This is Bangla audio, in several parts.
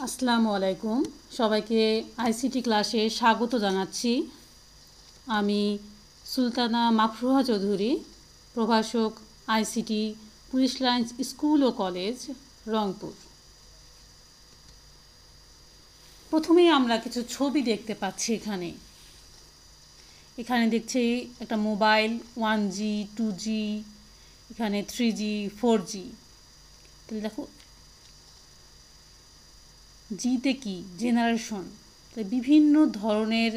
আসসালামু আলাইকুম। সবাইকে আইসিটি ক্লাসে স্বাগত জানাচ্ছি। আমি সুলতানা মাকরুহা চৌধুরী, প্রভাষক, আইসিটি, পুলিশ লাইন্স স্কুল ও কলেজ, রংপুর। প্রথমেই আমরা কিছু ছবি দেখতে পাচ্ছি। এখানে দেখছি একটা মোবাইল 1G 2G, এখানে 3G 4G। তাহলে দেখো জিতে কি জেনারেশন, বিভিন্ন ধরনের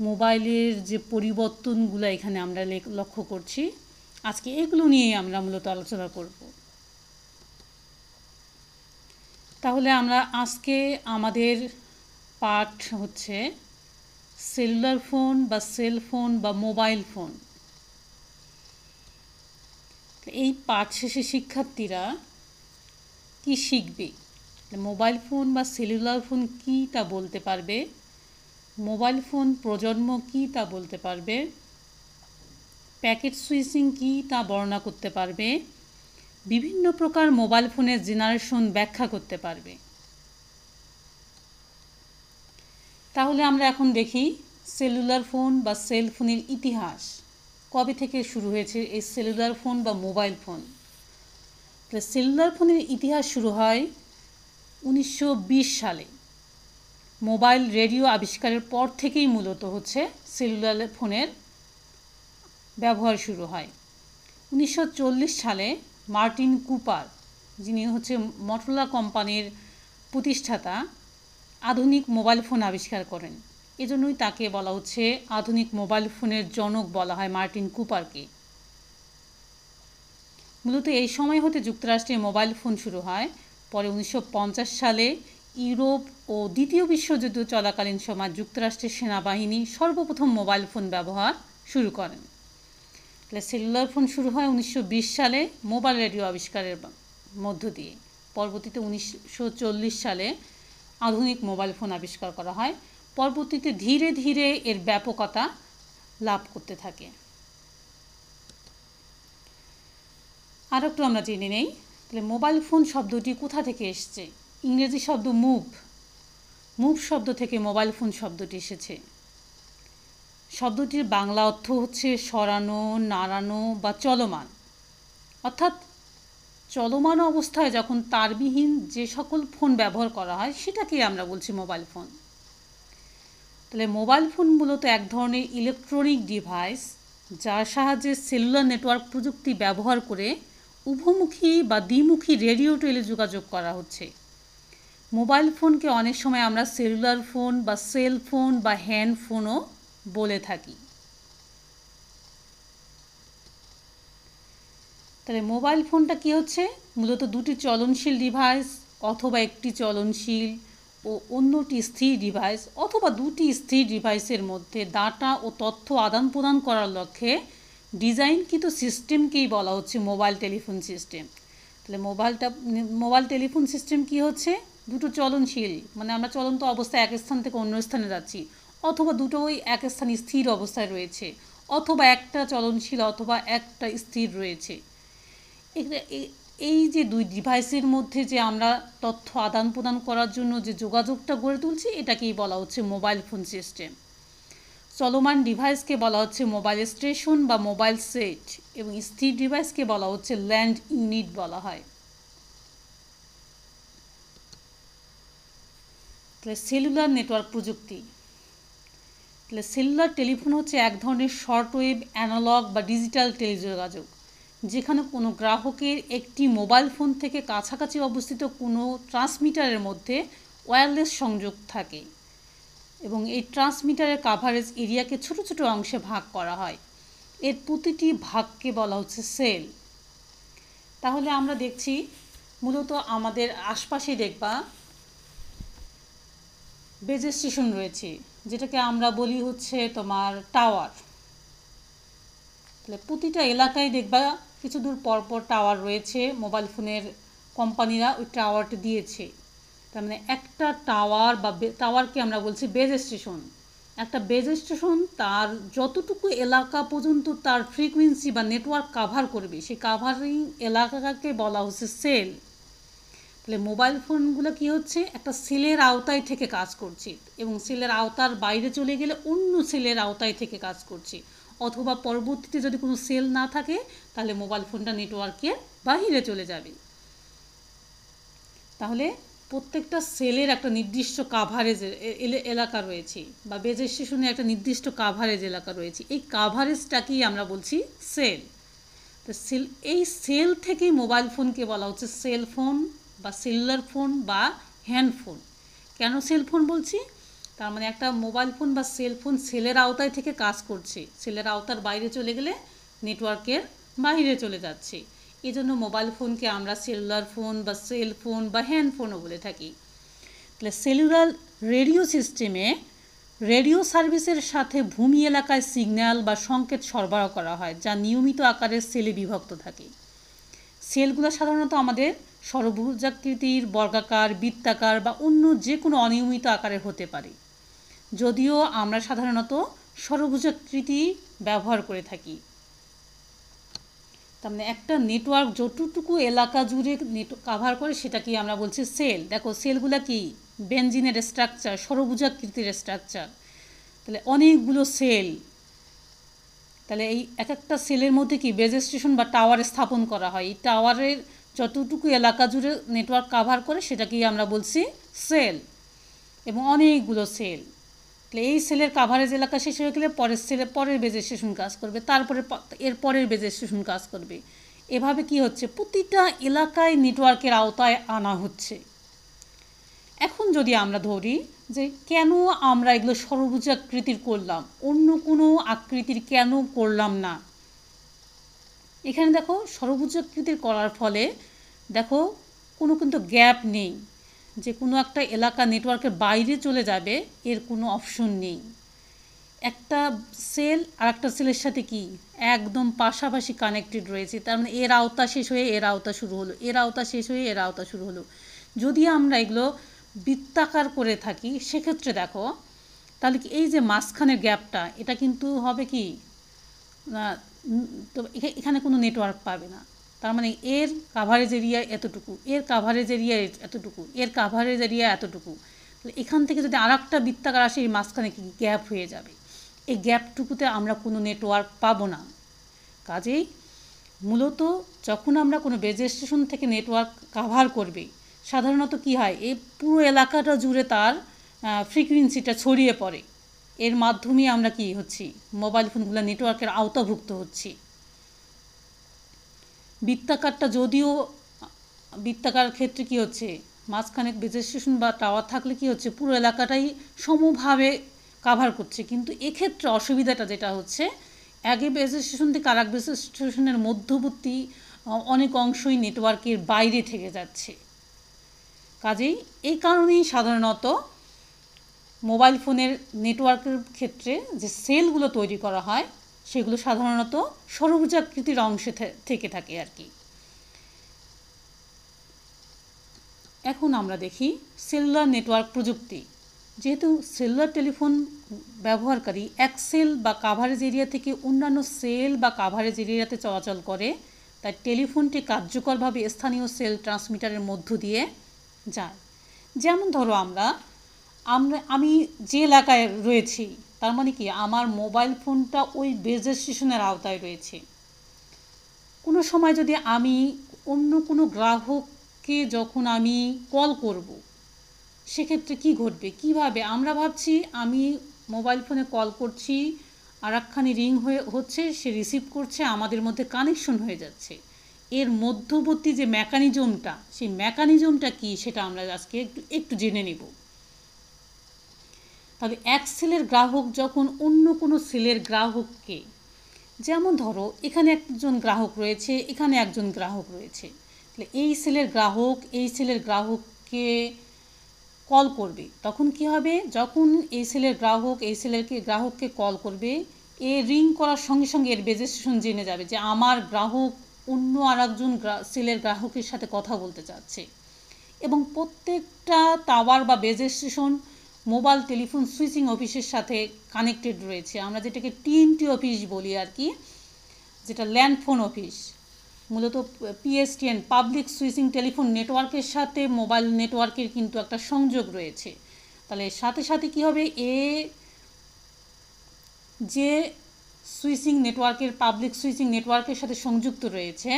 মোবাইলের যে পরিবর্তনগুলো এখানে আমরা লক্ষ্য করছি। আজকে এগুলো নিয়েই আমরা মূলত আলোচনা করব। তাহলে আমরা আজকে আমাদের পাঠ হচ্ছে সেলুলার ফোন বা সেল ফোন বা মোবাইল ফোন। এই পাঠ শেষে শিক্ষার্থীরা কি শিখবে? মোবাইল ফোন বা সেলুলার ফোন কী তা বলতে পারবে, মোবাইল ফোন প্রজন্ম কী তা বলতে পারবে, প্যাকেট সুইচিং কী তা বর্ণনা করতে পারবে, বিভিন্ন প্রকার মোবাইল ফোনের জেনারেশন ব্যাখ্যা করতে পারবে। তাহলে আমরা এখন দেখি সেলুলার ফোন বা সেল ফোনের ইতিহাস। কবে থেকে শুরু হয়েছে এই সেলুলার ফোন বা মোবাইল ফোন? সেলুলার ফোনের ইতিহাস শুরু হয় 1920 সালে। মোবাইল রেডিও আবিষ্কারের পর থেকেই মূলত হচ্ছে সেলুলার ফোনের ব্যবহার শুরু হয়। 1940 সালে মার্টিন কুপার, যিনি হচ্ছে মটোরোলা কোম্পানির প্রতিষ্ঠাতা, আধুনিক মোবাইল ফোন আবিষ্কার করেন। এজন্যই তাকে বলা হচ্ছে আধুনিক মোবাইল ফোনের জনক বলা হয় মার্টিন কুপারকে। মূলত এই সময় হতে যুক্তরাষ্ট্রে মোবাইল ফোন শুরু হয়। পরে 1950 সালে ইউরোপ ও দ্বিতীয় বিশ্বযুদ্ধ চলাকালীন সময় যুক্তরাষ্ট্রের সেনাবাহিনী সর্বপ্রথম মোবাইল ফোন ব্যবহার শুরু করেন। সেলুলার ফোন শুরু হয় 1920 সালে মোবাইল রেডিও আবিষ্কারের মধ্য দিয়ে। পরবর্তীতে 1940 সালে আধুনিক মোবাইল ফোন আবিষ্কার করা হয়। পরবর্তীতে ধীরে ধীরে এর ব্যাপকতা লাভ করতে থাকে। আর একটু আমরা জেনে নেই, তাহলে মোবাইল ফোন শব্দটি কোথা থেকে এসছে? ইংরেজি শব্দ মুভ শব্দ থেকে মোবাইল ফোন শব্দটি এসেছে। শব্দটির বাংলা অর্থ হচ্ছে সরানো, নাড়ানো বা চলমান। অর্থাৎ চলমান অবস্থায় যখন তারবিহীন যে সকল ফোন ব্যবহার করা হয় সেটাকেই আমরা বলছি মোবাইল ফোন। তাহলে মোবাইল ফোন মূলত এক ধরনের ইলেকট্রনিক ডিভাইস, যার সাহায্যে সেলুলার নেটওয়ার্ক প্রযুক্তি ব্যবহার করে উভমুখী বা দ্বিমুখী রেডিও টেলিযোগাযোগ করা হচ্ছে। মোবাইল ফোনকে অনেক সময় আমরা সেলুলার ফোন বা সেল ফোন বা হ্যান্ড ফোনও বলে থাকি। তাহলে মোবাইল ফোনটা কি হচ্ছে? মূলত দুটি চলনশীল ডিভাইস অথবা একটি চলনশীল ও অন্যটি স্থির ডিভাইস অথবা দুটি স্থির ডিভাইসের মধ্যে ডাটা ও তথ্য আদান প্রদান করার লক্ষ্যে ডিজাইনকৃত সিস্টেমকেই বলা হচ্ছে মোবাইল টেলিফোন সিস্টেম। তাহলে মোবাইল টেলিফোন সিস্টেম কি হচ্ছে? দুটো চলনশীল, মানে আমরা চলন্ত অবস্থায় এক স্থান থেকে অন্য স্থানে যাচ্ছি, অথবা দুটোই এক স্থানে স্থির অবস্থায় রয়েছে, অথবা একটা চলনশীল অথবা একটা স্থির রয়েছে। এই যে দুই ডিভাইসের মধ্যে যে আমরা তথ্য আদান প্রদান করার জন্য যে যোগাযোগটা গড়ে তুলছি এটাকেই বলা হচ্ছে মোবাইল ফোন সিস্টেম। চলমান ডিভাইসকে বলা হচ্ছে মোবাইল স্টেশন বা মোবাইল সেট, এবং স্থির ডিভাইসকে বলা হচ্ছে ল্যান্ড ইউনিট বলা হয়। তাহলে সেলুলার নেটওয়ার্ক প্রযুক্তি। তাহলে সেলুলার টেলিফোন হচ্ছে এক ধরনের শর্টওয়েভ, অ্যানালগ বা ডিজিটাল টেলিযোগাযোগ, যেখানে কোনো গ্রাহকের একটি মোবাইল ফোন থেকে কাছাকাছি অবস্থিত কোনো ট্রান্সমিটারের মধ্যে ওয়্যারলেস সংযোগ থাকে এবং এই ট্রান্সমিটারের কাভারেজ এরিয়াকে ছোট ছোট অংশে ভাগ করা হয়। এর প্রতিটি ভাগকে বলা হচ্ছে সেল। তাহলে আমরা দেখছি মূলত আমাদের আশপাশে দেখবা বেজ স্টেশন রয়েছে, যেটাকে আমরা বলি হচ্ছে তোমার টাওয়ার। তাহলে প্রতিটা এলাকায় দেখবা কিছু দূর পরপর টাওয়ার রয়েছে, মোবাইল ফোনের কোম্পানিরা ওই টাওয়ারটি দিয়েছে। তার মানে একটা টাওয়ার বা টাওয়ারকে আমরা বলছি বেজ স্টেশন। একটা বেজ স্টেশন তার যতটুকু এলাকা পর্যন্ত তার ফ্রিকোয়েন্সি বা নেটওয়ার্ক কাভার করবে সেই কাভারিং এলাকাকে বলা হচ্ছে সেল। তাহলে মোবাইল ফোনগুলো কি হচ্ছে, একটা সেলের আওতায় থেকে কাজ করছে এবং সেলের আওতার বাইরে চলে গেলে অন্য সেলের আওতায় থেকে কাজ করছে, অথবা পরবর্তীতে যদি কোনো সেল না থাকে তাহলে মোবাইল ফোনটা নেটওয়ার্কের বাইরে চলে যাবে। তাহলে প্রত্যেকটা সেলের একটা নির্দিষ্ট কাভারেজ এলাকা রয়েছে, বা বেজ স্টেশনে একটা নির্দিষ্ট কাভারেজ এলাকা রয়েছে। এই কাভারেজটাকেই আমরা বলছি সেল। তো এই সেল থেকেই মোবাইল ফোনকে বলা হচ্ছে সেল ফোন বা সেলুলার ফোন বা হ্যান্ডফোন। কেন সেল ফোন বলছি, তার মানে একটা মোবাইল ফোন বা সেল ফোন সেলের আওতায় থেকে কাজ করছে, সেলের আওতার বাইরে চলে গেলে নেটওয়ার্কের বাইরে চলে যাচ্ছে। এই জন্য মোবাইল ফোনকে আমরা সেলুলার ফোন বা সেল ফোন বা হ্যান্ডফোনও বলে থাকি। তাহলে সেলুলার রেডিও সিস্টেমে রেডিও সার্ভিসের সাথে ভূমি এলাকায় সিগন্যাল বা সংকেত সরবরাহ করা হয়, যা নিয়মিত আকারের সেলে বিভক্ত থাকে। সেলগুলো সাধারণত আমাদের ষড়ভুজাকৃতির, বর্গাকার, বৃত্তাকার বা অন্য যে কোনো অনিয়মিত আকারের হতে পারে, যদিও আমরা সাধারণত ষড়ভুজাকৃতি ব্যবহার করে থাকি। তার মানে একটা নেটওয়ার্ক যতটুকু এলাকা জুড়ে কাভার করে সেটাকে আমরা বলছি সেল। দেখো সেলগুলো কি, বেনজিনের স্ট্রাকচার, ষড়ভুজাকৃতির স্ট্রাকচার। তাহলে অনেকগুলো সেল, তাহলে এই এক একটা সেলের মধ্যে কি বেজ স্টেশন বা টাওয়ার স্থাপন করা হয়। এই টাওয়ারের যতটুকু এলাকা জুড়ে নেটওয়ার্ক কাভার করে সেটাকেই আমরা বলছি সেল, এবং অনেকগুলো সেল। তাহলে এই সেলের কাভারেজ এলাকা শেষ হয়ে গেলে পরের বেজ স্টেশন কাজ করবে, তারপরে এর পরের বেজ স্টেশন কাজ করবে। এভাবে কি হচ্ছে, প্রতিটা এলাকায় নেটওয়ার্কের আওতায় আনা হচ্ছে। এখন যদি আমরা ধরি যে কেন আমরা এগুলো ষড়ভুজাকৃতির করলাম, অন্য কোনো আকৃতির কেন করলাম না। এখানে দেখো ষড়ভুজাকৃতির করার ফলে দেখো কোনো কিন্তু গ্যাপ নেই, যে কোনো একটা এলাকা নেটওয়ার্কের বাইরে চলে যাবে এর কোনো অপশন নেই। একটা সেল আর একটা সেলের সাথে কি একদম পাশাপাশি কানেক্টেড রয়েছে, তার মানে এর আওতা শেষ হয়ে এর আওতা শুরু হলো, এর আওতা শেষ হয়ে এর আওতা শুরু হলো। যদি আমরা এগুলো বৃত্তাকার করে থাকি সেক্ষেত্রে দেখো তাহলে কি এই যে মাঝখানের গ্যাপটা এটা কিন্তু হবে কি, তো এখানে কোনো নেটওয়ার্ক পাবে না। তার মানে এর কাভারেজ এরিয়া এতটুকু, এর কাভারেজ এরিয়া এতটুকু, এর কাভারেজ এরিয়া এতটুকু। তাহলে এখান থেকে যদি আর একটা বৃত্তাকার আসে এই মাঝখানে কি গ্যাপ হয়ে যাবে, এই গ্যাপটুকুতে আমরা কোনো নেটওয়ার্ক পাবো না। কাজেই মূলত যখন আমরা কোনো বেজ স্টেশন থেকে নেটওয়ার্ক কাভার করবে সাধারণত কি হয়, এই পুরো এলাকাটা জুড়ে তার ফ্রিকোয়েন্সিটা ছড়িয়ে পড়ে, এর মাধ্যমে আমরা কি হচ্ছি, মোবাইল ফোনগুলো নেটওয়ার্কের আওতাভুক্ত হচ্ছি। বৃত্তাকারটা যদিও বৃত্তাকার ক্ষেত্রে কি হচ্ছে, মাঝখানে বেজ স্টেশন বা টাওয়ার থাকলে কি হচ্ছে, পুরো এলাকাটাই সমভাবে কাভার করছে। কিন্তু এক্ষেত্রে অসুবিধাটা যেটা হচ্ছে, আগে বেজ স্টেশন থেকে আর এক বেজ স্টেশনের মধ্যবর্তী অনেক অংশই নেটওয়ার্কের বাইরে থেকে যাচ্ছে। কাজেই এই কারণেই সাধারণত মোবাইল ফোনের নেটওয়ার্কের ক্ষেত্রে যে সেলগুলো তৈরি করা হয় সেগুলো সাধারণত ষড়ভুজাকৃতির অংশে থেকে থাকে আর কি। এখন আমরা দেখি সেলুলার নেটওয়ার্ক প্রযুক্তি। যেহেতু সেলুলার টেলিফোন ব্যবহারকারী এক সেল বা কাভারেজ এরিয়া থেকে অন্যান্য সেল বা কাভারেজ এরিয়াতে চলাচল করে, তাই টেলিফোনটি কার্যকরভাবে স্থানীয় সেল ট্রান্সমিটারের মধ্য দিয়ে যায়। যেমন ধরো আমি যে এলাকায় রয়েছি তার মানে কি আমার মোবাইল ফোনটা ওই বেজ স্টেশনের আওতায় রয়েছে। কোনো সময় যদি আমি অন্য কোনো গ্রাহককে যখন আমি কল করব সেক্ষেত্রে কি ঘটবে, কিভাবে আমরা ভাবছি আমি মোবাইল ফোনে কল করছি, আর একখানি রিং হচ্ছে, সে রিসিভ করছে, আমাদের মধ্যে কানেকশন হয়ে যাচ্ছে। এর মধ্যবর্তী যে মেকানিজমটা, সেই মেকানিজমটা কি সেটা আমরা আজকে একটু জেনে নেব। তবে এক সেলের গ্রাহক যখন অন্য কোনো সেলের গ্রাহককে, যেমন ধরো এখানে একজন গ্রাহক রয়েছে, এখানে একজন গ্রাহক রয়েছে, তাহলে এই সেলের গ্রাহককে কল করবে, তখন কি হবে, যখন এই সেলের গ্রাহককে কল করবে, এ রিং করার সঙ্গে সঙ্গে এর বেজ স্টেশন জেনে যাবে যে আমার গ্রাহক অন্য আর একজন সেলের গ্রাহকের সাথে কথা বলতে চাচ্ছে। এবং প্রত্যেকটা টাওয়ার বা base station mobile telephone switching অফিসের সাথে কানেক্টেড রয়েছে, আমরা যেটাকে টিএনটি অফিস বলি আর কি, যেটা ল্যান্ডফোন অফিস। মূলত পিএসটিএন পাবলিক সুইচিং টেলিফোন নেটওয়ার্কের সাথে মোবাইল নেটওয়ার্কের কিন্তু একটা সংযোগ রয়েছে। তাহলে সাথে সাথে কী হবে, যে সুইচিং নেটওয়ার্কের পাবলিক সুইচিং নেটওয়ার্কের সাথে সংযুক্ত রয়েছে,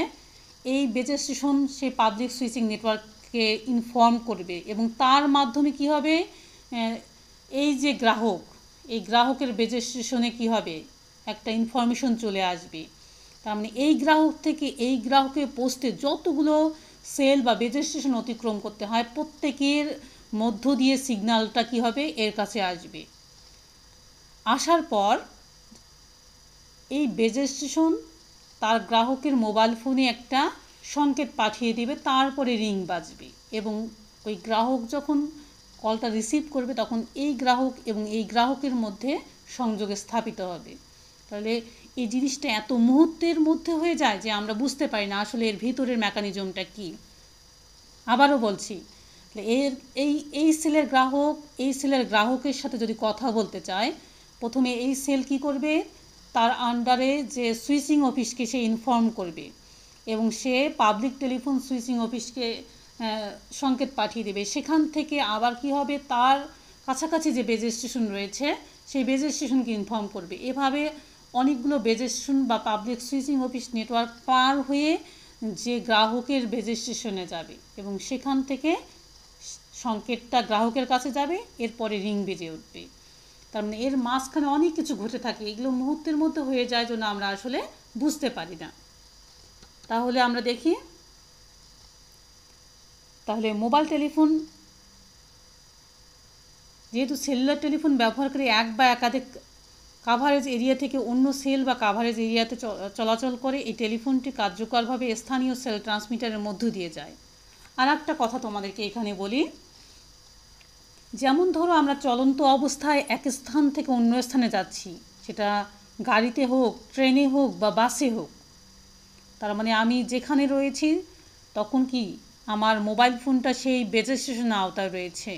এই বেজ স্টেশন সেই পাবলিক সুইচিং নেটওয়ার্ককে ইনফর্ম করবে এবং তার মাধ্যমে কি হবে, এই যে গ্রাহক, এই গ্রাহকের বেজ স্টেশনে কী হবে, একটা ইনফরমেশন চলে আসবে। তার মানে এই গ্রাহক থেকে এই গ্রাহকে পৌঁছতে যতগুলো সেল বা বেজ স্টেশন অতিক্রম করতে হয়, প্রত্যেকের মধ্য দিয়ে সিগন্যালটা কী হবে, এর কাছে আসবে। আসার পর এই বেজ স্টেশন তার গ্রাহকের মোবাইল ফোনে একটা সংকেত পাঠিয়ে দেবে, তারপরে রিং বাজবে এবং ওই গ্রাহক যখন কলটা রিসিভ করবে তখন এই গ্রাহক এবং এই গ্রাহকের মধ্যে সংযোগ স্থাপিত হবে। তাহলে এই জিনিসটা এত মুহূর্তের মধ্যে হয়ে যায় যে আমরা বুঝতে পারি না আসলে এর ভিতরের মেকানিজমটা কী। আবারও বলছি, এই সেলের গ্রাহক এই সেলের গ্রাহকের সাথে যদি কথা বলতে চায়, প্রথমে এই সেল কি করবে, তার আন্ডারে যে সুইচিং অফিসকে সে ইনফর্ম করবে এবং সে পাবলিক টেলিফোন সুইচিং অফিসকে সংকেত পাঠিয়ে দেবে। সেখান থেকে আবার কি হবে, তার কাছাকাছি যে বেজ স্টেশন রয়েছে সেই বেজ স্টেশনকে ইনফর্ম করবে। এভাবে অনেকগুলো বেজ স্টেশন বা পাবলিক সুইচিং অফিস নেটওয়ার্ক পার হয়ে যে গ্রাহকের বেজ স্টেশনে যাবে এবং সেখান থেকে সংকেতটা গ্রাহকের কাছে যাবে, এরপরে রিং বেজে উঠবে। তার মানে এর মাঝখানে অনেক কিছু ঘটে থাকে, এগুলো মুহূর্তের মধ্যে হয়ে যায় জন্য আমরা আসলে বুঝতে পারি না। তাহলে আমরা দেখি, তাহলে মোবাইল টেলিফোন যেহেতু সেলুলার টেলিফোন ব্যবহার করে এক বা একাধিক কাভারেজ এরিয়া থেকে অন্য সেল বা কাভারেজ এরিয়াতে চলাচল করে, এই টেলিফোনটি কার্যকরভাবে স্থানীয় সেল ট্রান্সমিটারের মধ্য দিয়ে যায়। আর একটা কথা তোমাদেরকে এখানে বলি, যেমন ধরো আমরা চলন্ত অবস্থায় এক স্থান থেকে অন্য স্থানে যাচ্ছি, সেটা গাড়িতে হোক, ট্রেনে হোক বা বাসে হোক। তার মানে আমি যেখানে রয়েছি তখন কি আমার মোবাইল ফোনটা সেই বেজ স্টেশনের আওতায় রয়েছে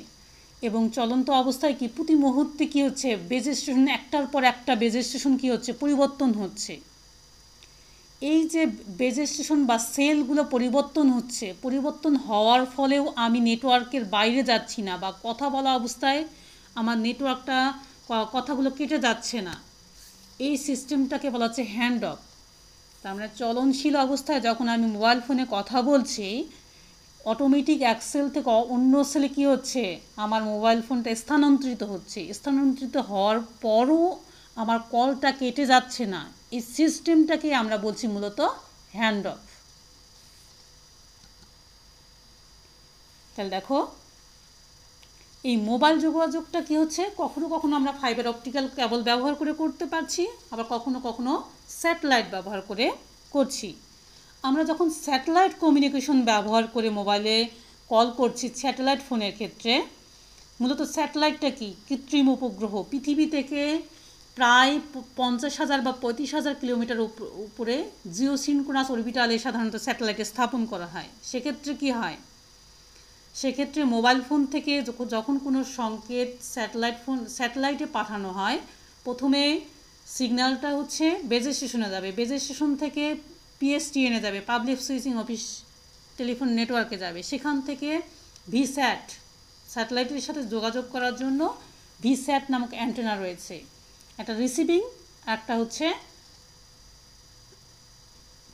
এবং চলন্ত অবস্থায় কি প্রতি মুহূর্তে কী হচ্ছে, বেজ স্টেশন একটার পর একটা বেজ স্টেশন কী হচ্ছে, পরিবর্তন হচ্ছে। এই যে বেজ স্টেশন বা সেলগুলো পরিবর্তন হওয়ার ফলেও আমি নেটওয়ার্কের বাইরে যাচ্ছি না বা কথা বলা অবস্থায় আমার নেটওয়ার্কটা কথাগুলো কেটে যাচ্ছে না, এই সিস্টেমটাকে বলা হচ্ছে হ্যান্ড অফ। তার মানে চলনশীল অবস্থায় যখন আমি মোবাইল ফোনে কথা বলছি, অটোমেটিক এক সেল থেকে অন্য সেলে কী হচ্ছে, আমার মোবাইল ফোনটা স্থানান্তরিত হওয়ার পরও আমার কলটা কেটে যাচ্ছে না। এই সিস্টেমটাকে আমরা বলছি মূলত হ্যান্ড অফ। তাহলে দেখো, এই মোবাইল যোগাযোগটা কি হচ্ছে, কখনো কখনো আমরা ফাইবার অপটিক্যাল কেবল ব্যবহার করে করতে পারছি, আবার কখনো কখনো স্যাটেলাইট ব্যবহার করে করছি। আমরা যখন স্যাটেলাইট কমিউনিকেশন ব্যবহার করে মোবাইলে কল করছি, স্যাটেলাইট ফোনের ক্ষেত্রে মূলত স্যাটেলাইটটা কি, কৃত্রিম উপগ্রহ। পৃথিবী থেকে প্রায় 50,000 বা 35,000 কিলোমিটার উপরে জিওসিনক্রোনাস অরবিটালে সাধারণত স্যাটেলাইটে স্থাপন করা হয়। সেক্ষেত্রে কি হয়, সেক্ষেত্রে মোবাইল ফোন থেকে যখন কোনো সংকেত স্যাটেলাইটে পাঠানো হয়, প্রথমে সিগন্যালটা হচ্ছে বেজ স্টেশনে যাবে, বেজ স্টেশন থেকে পিএসটিএনে যাবে, পাবলিক সুইচিং অফিস টেলিফোন নেটওয়ার্কে যাবে। সেখান থেকে ভিস্যাট, স্যাটেলাইটের সাথে যোগাযোগ করার জন্য ভিস্যাট নামক অ্যান্টেনা রয়েছে, একটা রিসিভিং, একটা হচ্ছে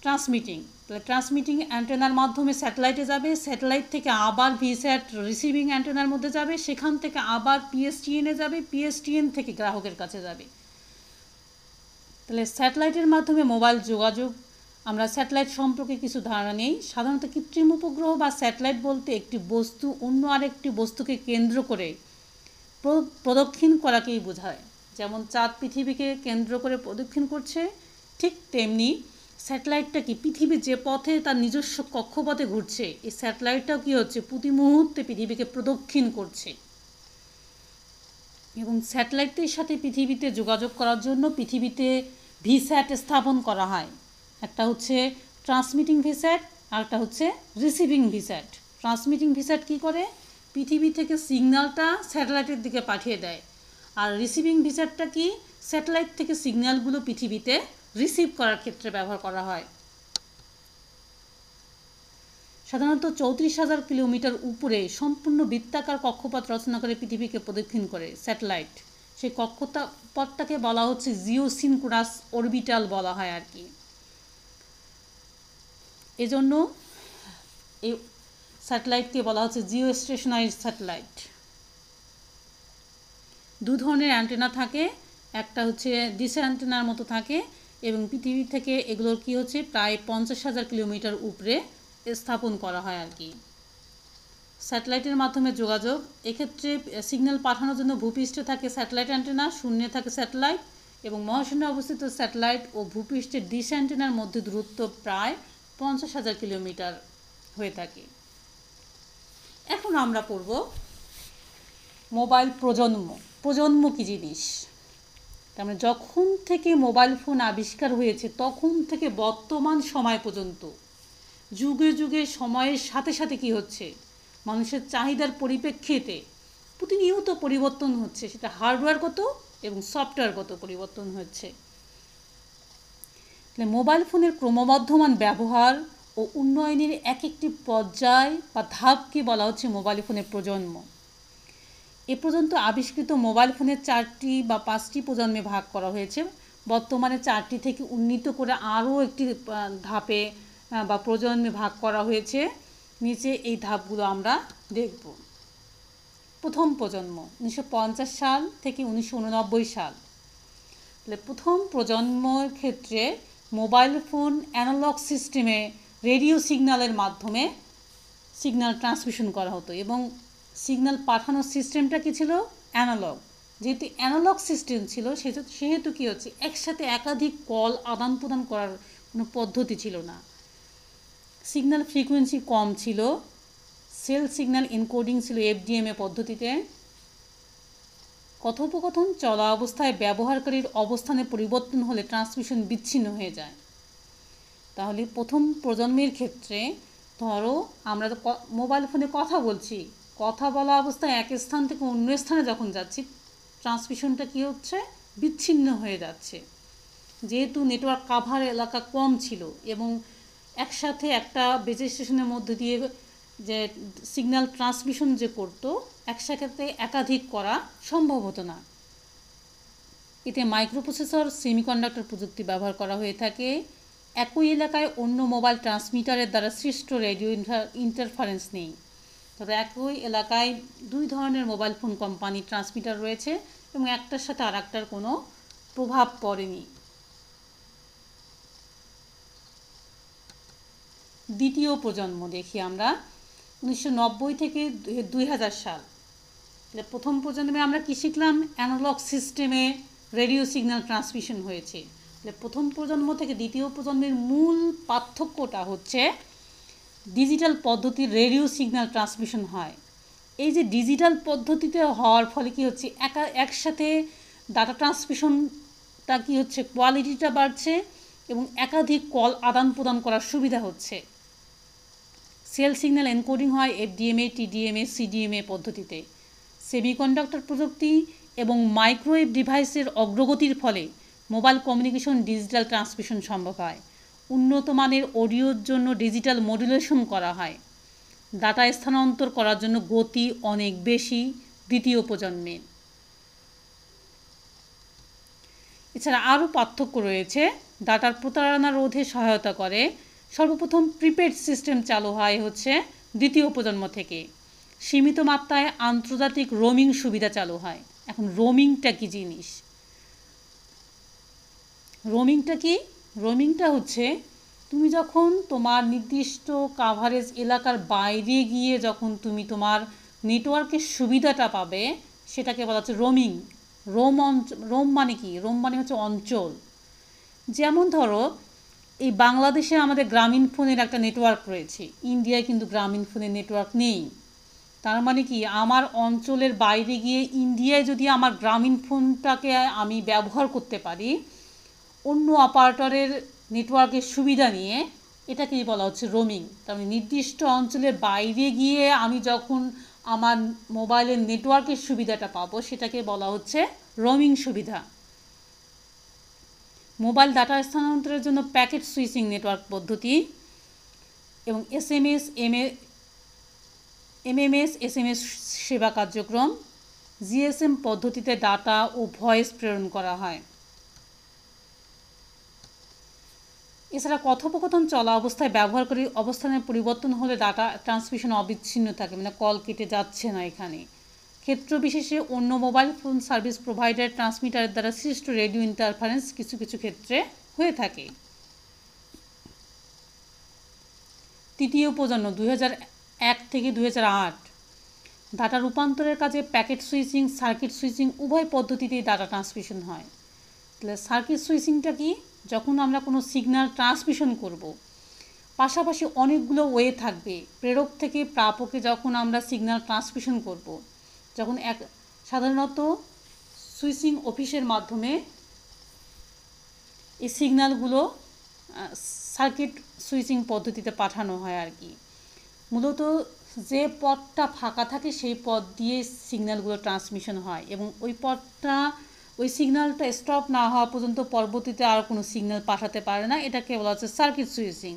ট্রান্সমিটিং। তাহলে ট্রান্সমিটিং অ্যান্টেনার মাধ্যমে স্যাটেলাইটে যাবে, স্যাটেলাইট থেকে আবার ভিস্যাট রিসিভিং অ্যান্টেনার মধ্যে যাবে, সেখান থেকে আবার পিএসটিএনে যাবে, পিএসটিএন থেকে গ্রাহকের কাছে যাবে। তাহলে স্যাটেলাইটের মাধ্যমে মোবাইল যোগাযোগ। আমরা স্যাটেলাইট সম্পর্কে কিছু ধারণা নেই। সাধারণত কৃত্রিম উপগ্রহ বা স্যাটেলাইট বলতে একটি বস্তু অন্য আরেকটি বস্তুকে কেন্দ্র করে প্রদক্ষিণ করাকেই বোঝায়। যেমন চাঁদ পৃথিবীকে কেন্দ্র করে প্রদক্ষিণ করছে, ঠিক তেমনি স্যাটেলাইটটা কি পৃথিবী যে পথে তার নিজস্ব কক্ষপথে ঘুরছে, এই স্যাটেলাইটটাও কী হচ্ছে, প্রতি মুহূর্তে পৃথিবীকে প্রদক্ষিণ করছে। এবং স্যাটেলাইটের সাথে পৃথিবীতে যোগাযোগ করার জন্য পৃথিবীতে ভিস্যাট স্থাপন করা হয়। একটা হচ্ছে ট্রান্সমিটিং ভিস্যাট আর একটা হচ্ছে রিসিভিং ভিস্যাট। ট্রান্সমিটিং ভিস্যাট কী করে, পৃথিবী থেকে সিগন্যালটা স্যাটেলাইটের দিকে পাঠিয়ে দেয়। আর রিসিভিং ভিস্যাটটা কি, স্যাটেলাইট থেকে সিগন্যালগুলো পৃথিবীতে রিসিভ করার ক্ষেত্রে ব্যবহার করা হয়। সাধারণত 34,000 কিলোমিটার উপরে সম্পূর্ণ বৃত্তাকার কক্ষপথ রচনা করে পৃথিবীকে প্রদক্ষিণ করে স্যাটেলাইট। সেই কক্ষপথটাকে বলা হচ্ছে জিওসিনক্রাস অরবিটাল বলা হয় আর কি। এজন্য এই স্যাটেলাইটকে বলা হচ্ছে জিও স্টেশনারি স্যাটেলাইট। দু ধরনের অ্যান্টেনা থাকে, একটা হচ্ছে ডিশ অ্যান্টেনার মতো থাকে এবং পৃথিবী থেকে এগুলোর কি হচ্ছে প্রায় 50,000 কিলোমিটার উপরে স্থাপন করা হয় আর কি। স্যাটেলাইটের মাধ্যমে যোগাযোগ, এক্ষেত্রে সিগন্যাল পাঠানোর জন্য ভূপৃষ্ঠে থাকে স্যাটেলাইট অ্যান্টেনা, শূন্যে থাকে স্যাটেলাইট এবং মহাশূন্যে অবস্থিত স্যাটেলাইট ও ভূপৃষ্ঠের ডিশ অ্যান্টেনার মধ্যে দূরত্ব প্রায় 50,000 কিলোমিটার হয়ে থাকে। এখন আমরা পড়ব মোবাইল প্রজন্ম। প্রজন্ম কী জিনিস? তার মানে যখন থেকে মোবাইল ফোন আবিষ্কার হয়েছে তখন থেকে বর্তমান সময় পর্যন্ত যুগে যুগে সময়ের সাথে সাথে কী হচ্ছে, মানুষের চাহিদার পরিপ্রেক্ষিতে প্রতিনিয়ত পরিবর্তন হচ্ছে, সেটা হার্ডওয়্যারগত এবং সফটওয়্যারগত পরিবর্তন হচ্ছে। তাহলে মোবাইল ফোনের ক্রমবর্ধমান ব্যবহার ও উন্নয়নের এক একটি পর্যায় বা ধাপকে বলা হচ্ছে মোবাইল ফোনের প্রজন্ম। এ পর্যন্ত আবিষ্কৃত মোবাইল ফোনের 4টি বা 5টি প্রজন্মে ভাগ করা হয়েছে। বর্তমানে 4টি থেকে উন্নীত করে আরও একটি ধাপে বা প্রজন্মে ভাগ করা হয়েছে। নিচে এই ধাপগুলো আমরা দেখব। প্রথম প্রজন্ম 1950 সাল থেকে 1989 সাল। তাহলে প্রথম প্রজন্মের ক্ষেত্রে মোবাইল ফোন অ্যানালগ সিস্টেমে রেডিও সিগন্যালের মাধ্যমে সিগন্যাল ট্রান্সমিশন করা হতো এবং সিগন্যাল পাঠানোর সিস্টেমটা কী ছিল? অ্যানালগ। যেহেতু অ্যানালগ সিস্টেম ছিল সেহেতু কী হচ্ছে, একসাথে একাধিক কল আদান প্রদান করার কোনো পদ্ধতি ছিল না। সিগন্যাল ফ্রিকোয়েন্সি কম ছিল। সেল সিগন্যাল এনকোডিং ছিল এফডিএমএ পদ্ধতিতে। কথোপকথন চলা অবস্থায় ব্যবহারকারীর অবস্থানে পরিবর্তন হলে ট্রান্সমিশন বিচ্ছিন্ন হয়ে যায়। তাহলে প্রথম প্রজন্মের ক্ষেত্রে ধরো আমরা তো মোবাইল ফোনে কথা বলছি, কথা বলা অবস্থায় এক স্থান থেকে অন্য স্থানে যখন যাচ্ছি ট্রান্সমিশনটা কী হচ্ছে, বিচ্ছিন্ন হয়ে যাচ্ছে। যেহেতু নেটওয়ার্ক কাভার এলাকা কম ছিল এবং একসাথে একটা বেস স্টেশনের মধ্যে দিয়ে যে সিগন্যাল ট্রান্সমিশন যে করতো একসাথে একাধিক করা সম্ভব হতো না। এতে মাইক্রোপ্রসেসর, সেমিকন্ডাক্টর প্রযুক্তি ব্যবহার করা হয়ে থাকে। একই এলাকায় অন্য মোবাইল ট্রান্সমিটারের দ্বারা সৃষ্ট রেডিও ইন্টারফারেন্স নেই। তবে একই এলাকায় 2 ধরনের মোবাইল ফোন কোম্পানি ট্রান্সমিটার রয়েছে এবং একটার সাথে আর একটার কোনো প্রভাব পড়েনি। দ্বিতীয় প্রজন্ম দেখি আমরা 1990 থেকে 2000 সাল। তাহলে প্রথম প্রজন্মে আমরা কী শিখলাম? অ্যানালগ সিস্টেমে রেডিও সিগন্যাল ট্রান্সমিশন হয়েছে। তাহলে প্রথম প্রজন্ম থেকে দ্বিতীয় প্রজন্মের মূল পার্থক্যটা হচ্ছে ডিজিটাল পদ্ধতির রেডিও সিগন্যাল ট্রান্সমিশন হয়। এই যে ডিজিটাল পদ্ধতিতে হওয়ার ফলে কী হচ্ছে, একসাথে ডাটা ট্রান্সমিশনটা কী হচ্ছে, কোয়ালিটিটা বাড়ছে এবং একাধিক কল আদান প্রদান করার সুবিধা হচ্ছে। সেল সিগন্যাল এনকোডিং হয় এফডিএমএ, টিডিএমএ, সিডিএমএ পদ্ধতিতে। সেমিকন্ডাক্টর প্রযুক্তি এবং মাইক্রোওয়েভ ডিভাইসের অগ্রগতির ফলে মোবাইল কমিউনিকেশন ডিজিটাল ট্রান্সমিশন সম্ভব হয়। উন্নত মানের অডিওর জন্য ডিজিটাল মডুলেশন করা হয়। ডাটা স্থানান্তর করার জন্য গতি অনেক বেশি দ্বিতীয় প্রজন্মের। এছাড়া আরও পার্থক্য রয়েছে। ডাটার প্রতারণা রোধে সহায়তা করে। সর্বপ্রথম প্রিপেড সিস্টেম চালু হয় হচ্ছে দ্বিতীয় প্রজন্ম থেকে। সীমিত মাত্রায় আন্তর্জাতিক রোমিং সুবিধা চালু হয়। এখন রোমিংটা কী জিনিস? রোমিংটা কি? রোমিংটা হচ্ছে তুমি যখন তোমার নির্দিষ্ট কাভারেজ এলাকার বাইরে গিয়ে যখন তুমি তোমার নেটওয়ার্কের সুবিধাটা পাবে সেটাকে বলা হচ্ছে রোমিং। রোম মানে কি? রোম মানে হচ্ছে অঞ্চল। যেমন ধরো এই বাংলাদেশে আমাদের গ্রামীণ ফোনের একটা নেটওয়ার্ক রয়েছে, ইন্ডিয়ায় কিন্তু গ্রামীণ ফোনের নেটওয়ার্ক নেই। তার মানে কি, আমার অঞ্চলের বাইরে গিয়ে ইন্ডিয়ায় যদি আমার গ্রামীণ ফোনটাকে আমি ব্যবহার করতে পারি অন্য অপারেটরের নেটওয়ার্কের সুবিধা নিয়ে, এটাকেই বলা হচ্ছে রোমিং। তার মানে নির্দিষ্ট অঞ্চলের বাইরে গিয়ে আমি যখন আমার মোবাইলের নেটওয়ার্কের সুবিধাটা পাবো সেটাকে বলা হচ্ছে রোমিং সুবিধা। মোবাইল ডাটা স্থানান্তরের জন্য প্যাকেট সুইচিং নেটওয়ার্ক পদ্ধতি। এবং এমএমএস এসএমএস সেবা কার্যক্রম, জিএসএম পদ্ধতিতে ডাটা ও ভয়েস প্রেরণ করা হয়। এছাড়া কথোপকথন চলা অবস্থায় ব্যবহারকারীর অবস্থানের পরিবর্তন হলে ডাটা ট্রান্সমিশন অবিচ্ছিন্ন থাকে, মানে কল কেটে যাচ্ছে না। এখানে ক্ষেত্র বিশেষে অন্য মোবাইল ফোন সার্ভিস প্রোভাইডার ট্রান্সমিটারের দ্বারা সৃষ্ট রেডিও ইন্টারফারেন্স কিছু কিছু ক্ষেত্রে হয়ে থাকে। তৃতীয় প্রজন্ম 2001 থেকে 2008 ডাটা রূপান্তরের কাজে প্যাকেট সুইচিং, সার্কিট সুইচিং উভয় পদ্ধতিতেই ডাটা ট্রান্সমিশন হয়। তাহলে সার্কিট সুইচিংটা কি? যখন আমরা কোনো সিগন্যাল ট্রান্সমিশন করব, পাশাপাশি অনেকগুলো ওয়ে থাকবে। প্রেরক থেকে প্রাপকে যখন আমরা সিগন্যাল ট্রান্সমিশন করব, যখন সাধারণত সুইচিং অফিসের মাধ্যমে এই সিগন্যালগুলো সার্কিট সুইচিং পদ্ধতিতে পাঠানো হয় আর কি। মূলত যে পথটা ফাঁকা থাকে সেই পথ দিয়ে সিগন্যালগুলো ট্রান্সমিশন হয় এবং ওই সিগন্যালটা স্টপ না হওয়া পর্যন্ত পরবর্তীতে আর কোনো সিগন্যাল পাঠাতে পারে না। এটাকে বলা হচ্ছে সার্কিট সুইচিং।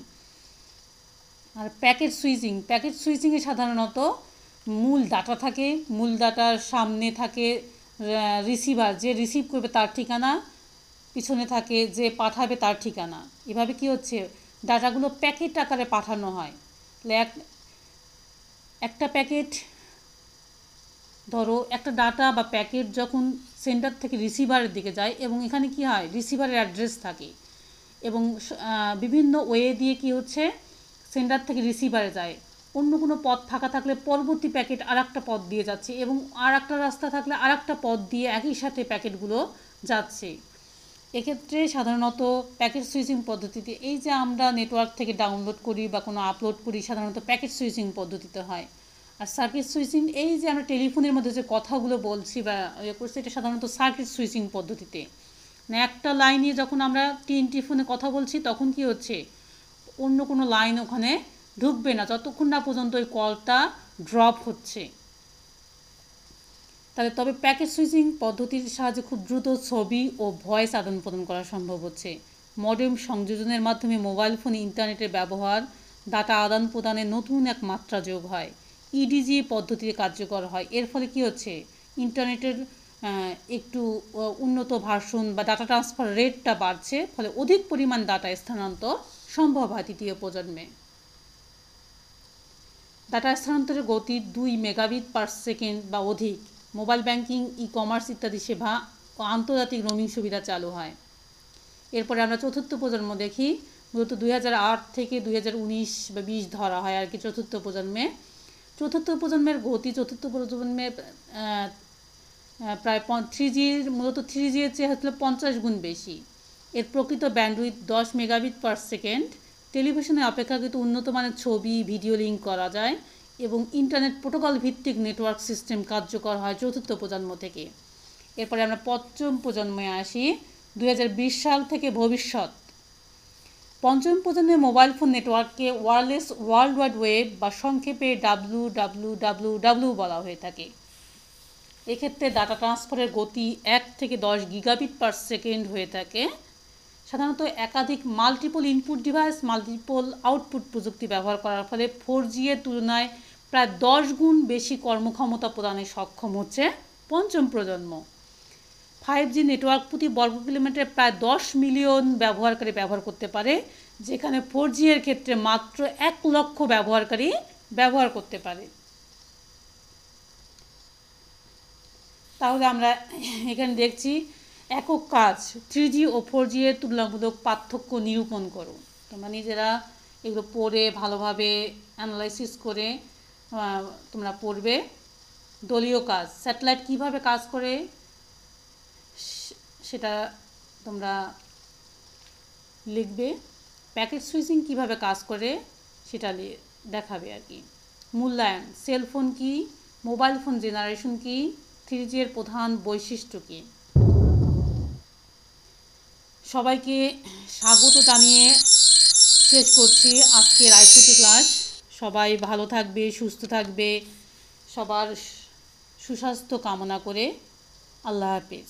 আর প্যাকেট সুইচিংয়ে সাধারণত মূল ডাটা থাকে, মূল ডাটার সামনে থাকে রিসিভার, যে রিসিভ করবে তার ঠিকানা, পিছনে থাকে যে পাঠাবে তার ঠিকানা। এভাবে কি হচ্ছে, ডাটাগুলো প্যাকেট আকারে পাঠানো হয়। একটা প্যাকেট, ধরো একটা ডাটা বা প্যাকেট যখন সেন্টার থেকে রিসিভারের দিকে যায় এবং এখানে কি হয়, রিসিভারের অ্যাড্রেস থাকে এবং বিভিন্ন ওয়ে দিয়ে কি হচ্ছে সেন্টার থেকে রিসিভারে যায়। অন্য কোনো পথ ফাঁকা থাকলে পরবর্তী প্যাকেট আর একটা পথ দিয়ে যাচ্ছে এবং আর একটা রাস্তা থাকলে আর একটা পথ দিয়ে একই সাথে প্যাকেটগুলো যাচ্ছে। এক্ষেত্রে সাধারণত প্যাকেট সুইচিং পদ্ধতিতে, এই যে আমরা নেটওয়ার্ক থেকে ডাউনলোড করি বা কোনো আপলোড করি, সাধারণত প্যাকেট সুইচিং পদ্ধতিতে হয়। আর সার্কিট সুইচিং, এই যে আমরা টেলিফোনের মধ্যে যে কথাগুলো বলছি বা করছি, এটা সাধারণত সার্কিট সুইচিং পদ্ধতিতে। মানে একটা লাইনে যখন আমরা TNT ফোনে কথা বলছি তখন কি হচ্ছে, অন্য কোনো লাইন ওখানে ঢুকবে না যতক্ষণ না পর্যন্ত ওই কলটা ড্রপ হচ্ছে। তবে প্যাকেট সুইচিং পদ্ধতির সাহায্যে খুব দ্রুত ছবি ও ভয়েস আদান প্রদান করা সম্ভব হচ্ছে। মডেম সংযোজনের মাধ্যমে মোবাইল ফোনে ইন্টারনেটের ব্যবহার, ডাটা আদান প্রদানের নতুন এক মাত্রা যোগ হয়। EDGA পদ্ধতিতে কার্যকর হয়। এর ফলে কি হচ্ছে, ইন্টারনেটের একটু উন্নত ভার্সন বা ডাটা ট্রান্সফার রেটটা বাড়ছে, ফলে অধিক পরিমাণ ডাটা স্থানান্তর সম্ভব হয় তৃতীয় প্রজন্মে। ডাটা স্থানান্তরের গতি 2 মেগাবিট পার সেকেন্ড বা অধিক। মোবাইল ব্যাংকিং, ই-কমার্স ইত্যাদি সেবা ও আন্তর্জাতিক রোমিং সুবিধা চালু হয়। এরপরে আমরা চতুর্থ প্রজন্ম দেখি। মূলত 2008 থেকে 2019 বা 20 ধরা হয় আর কি চতুর্থ প্রজন্মে। চতুর্থ প্রজন্মের গতি চতুর্থ প্রজন্মে প্রায় 3Gর, মূলত 3G এর চেয়ে হচ্ছে 50 গুণ বেশি। এর প্রকৃত ব্যান্ডউইথ 10 মেগাবিট পার সেকেন্ড। টেলিভিশনে অপেক্ষাকৃত উন্নত মানের ছবি, ভিডিও লিঙ্ক করা যায় এবং ইন্টারনেট প্রোটোকল ভিত্তিক নেটওয়ার্ক সিস্টেম কার্যকর হয় চতুর্থ প্রজন্ম থেকে। এরপরে আমরা পঞ্চম প্রজন্মে আসি। 2020 সাল থেকে ভবিষ্যৎ। পঞ্চম প্রজন্মের মোবাইল ফোন নেটওয়ার্ককে ওয়্যারলেস ওয়ার্ল্ড ওয়াইড ওয়েব বা সংক্ষেপে WWW বলা হয়ে থাকে। এক্ষেত্রে ডাটা ট্রান্সফারের গতি 1 থেকে 10 গিগাবিট পার সেকেন্ড হয়ে থাকে। সাধারণত একাধিক multiple input device, multiple output প্রযুক্তি ব্যবহার করার ফলে 4G এর তুলনায় প্রায় 10 গুণ বেশি কর্মক্ষমতা প্রদানে সক্ষম হচ্ছে পঞ্চম প্রজন্ম। 5G নেটওয়ার্ক প্রতি বর্গ কিলোমিটারে প্রায় 10 মিলিয়ন ব্যবহারকারী ব্যবহার করতে পারে, যেখানে 4G এর ক্ষেত্রে মাত্র 1 লক্ষ ব্যবহারকারী ব্যবহার করতে পারে। তাহলে আমরা এখানে দেখছি একক কাজ 3G ও 4G এর তুলনামূলক পার্থক্য নিরূপণ করো। তোমরা নিজেরা এগুলো পড়ে ভালোভাবে অ্যানালাইসিস করে তোমরা পড়বে। দলীয় কাজ, স্যাটেলাইট কিভাবে কাজ করে সেটা তোমরা লিখবে। প্যাকেট সুইচিং কিভাবে কাজ করে সেটা দেখাবে আর কি। মূল্যায়ন, সেলফোন কি, মোবাইল ফোন জেনারেশন কি, 3G এর প্রধান বৈশিষ্ট্য কী। সবাইকে স্বাগত জানিয়ে শেষ করছি আজকের ICT ক্লাস। সবাই ভালো থাকবে, সুস্থ থাকবে, সবার সুস্বাস্থ্য কামনা করে আল্লাহ হাফেজ।